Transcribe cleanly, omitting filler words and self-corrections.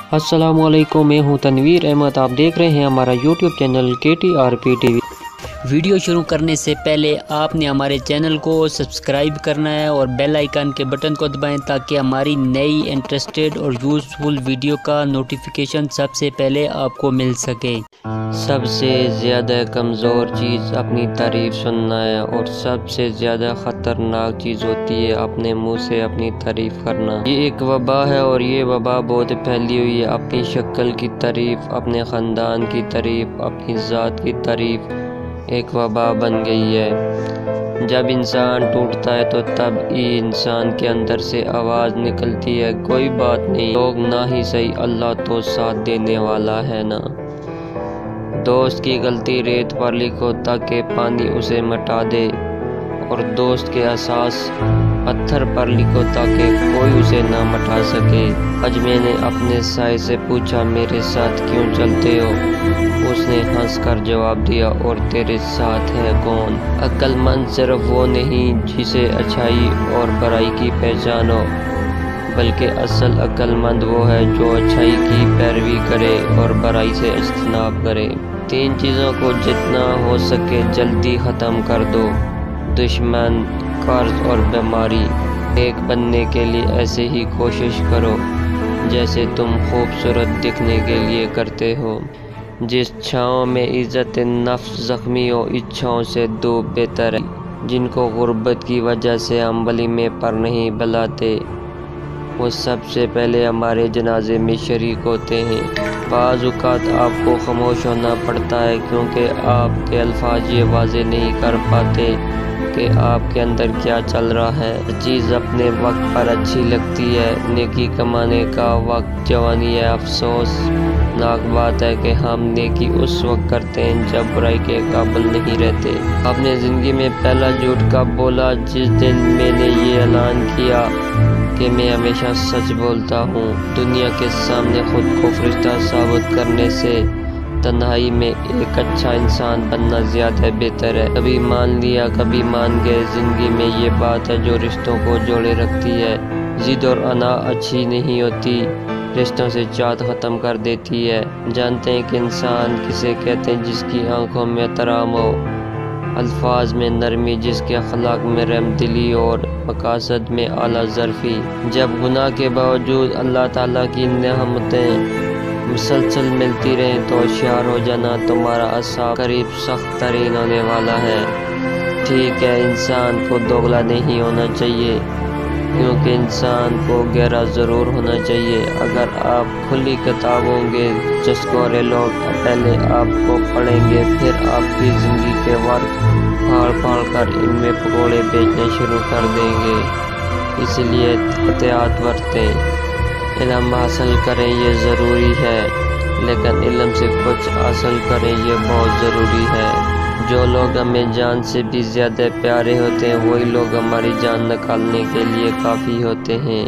अस्सलाम वालेकुम, मैं हूं तनवीर अहमद। आप देख रहे हैं हमारा YouTube channel KTRP TV। Video शुरू करने से पहले आपने हमारे चैनल को सब्सक्राइब करना है और बेल आइकन के बटन को दबाएं ताकि हमारी नई इंटरेस्टेड और यूज़फुल वीडियो का नोटिफिकेशन सबसे पहले आपको मिल सके। सबसे ज़्यादा कमज़ोर चीज़ अपनी तारीफ़ सुनना है और सबसे ज़्यादा ख़तरनाक चीज़ होती है अपने मुंह से अपनी तारीफ़ करना। ये एक वबा है और ये वबा बहुत फैली हुई है। अपनी शक्ल की तारीफ़, अपने ख़ानदान की तारीफ़, अपनी ज़ात की तारीफ़ एक वबा बन गई है। जब इंसान टूटता है तो तब ही इंसान के अंदर से आवाज़ निकलती है, कोई बात नहीं, लोग ना ही सही, अल्लाह तो साथ देने वाला है ना। दोस्त की गलती रेत पर लिखो ताकि पानी उसे मिटा दे, और दोस्त के एहसास पत्थर पर लिखो ताकि कोई उसे ना मिटा सके। आज मैंने अपने साए से पूछा, मेरे साथ क्यों चलते हो? उसने हंसकर जवाब दिया, और तेरे साथ है कौन? अक्लमंद सिर्फ वो नहीं जिसे अच्छाई और बुराई की पहचान हो, बल्कि असल अक्लमंद वो है जो अच्छाई की पैरवी करे और बुराई से इज्तनाब करे। 3 चीज़ों को जितना हो सके जल्दी ख़त्म कर दो: दुश्मन, कर्ज और बीमारी। एक बनने के लिए ऐसे ही कोशिश करो जैसे तुम खूबसूरत दिखने के लिए करते हो। जिस छाँव में इज़्ज़त नफ्स ज़ख्मी हो, इच्छाओं से दो बेहतर है। जिनको गुर्बत की वजह से हम वलीमे पर नहीं बुलाते, वो सबसे पहले हमारे जनाजे में शरीक होते हैं। बाज़ औक़ात आपको खामोश होना पड़ता है क्योंकि आपके अल्फाज ये वाज़े नहीं कर पाते कि आपके अंदर क्या चल रहा है। चीज़ अपने वक्त पर अच्छी लगती है। नेकी कमाने का वक्त जवानी है। अफसोस नाक बात है कि हम नेकी उस वक्त करते हैं जब बुराई के काबिल नहीं रहते। आपने ज़िंदगी में पहला झूठ कब बोला? जिस दिन मैंने ये ऐलान किया कि मैं हमेशा सच बोलता हूँ। दुनिया के सामने खुद को फरिश्ता साबित करने से तन्हाई में एक अच्छा इंसान बनना ज़्यादा बेहतर है। कभी मान लिया, कभी मान गए। ज़िंदगी में ये बात है जो रिश्तों को जोड़े रखती है। ज़िद और अना अच्छी नहीं होती, रिश्तों से चाहत ख़त्म कर देती है। जानते हैं कि इंसान किसे कहते हैं? जिसकी आंखों में एहतराम हो, अल्फाज में नरमी, जिसके अखलाक में रहमदिली और मकासद में आला ज़र्फ़ी। जब गुनाह के बावजूद अल्लाह ताला की नेमतें मुसलसल मिलती रहें तो होशियार हो जाना, तुम्हारा असाब करीब सख्त तरीन होने वाला है। ठीक है, इंसान को दोगला नहीं होना चाहिए, क्योंकि इंसान को गहरा ज़रूर होना चाहिए। अगर आप खुली किताब होंगे, चस्कोरे लोग पहले आपको पढ़ेंगे, फिर आपकी ज़िंदगी के वर्क फाड़ फाड़ कर इनमें पकौड़े बेचने शुरू कर देंगे। इसलिए एहतियात बरतें। इल्म हासिल करें ये ज़रूरी है, लेकिन इल्म से कुछ हासिल करें ये बहुत ज़रूरी है। जो लोग हमें जान से भी ज़्यादा प्यारे होते हैं, वही लोग हमारी जान निकालने के लिए काफ़ी होते हैं।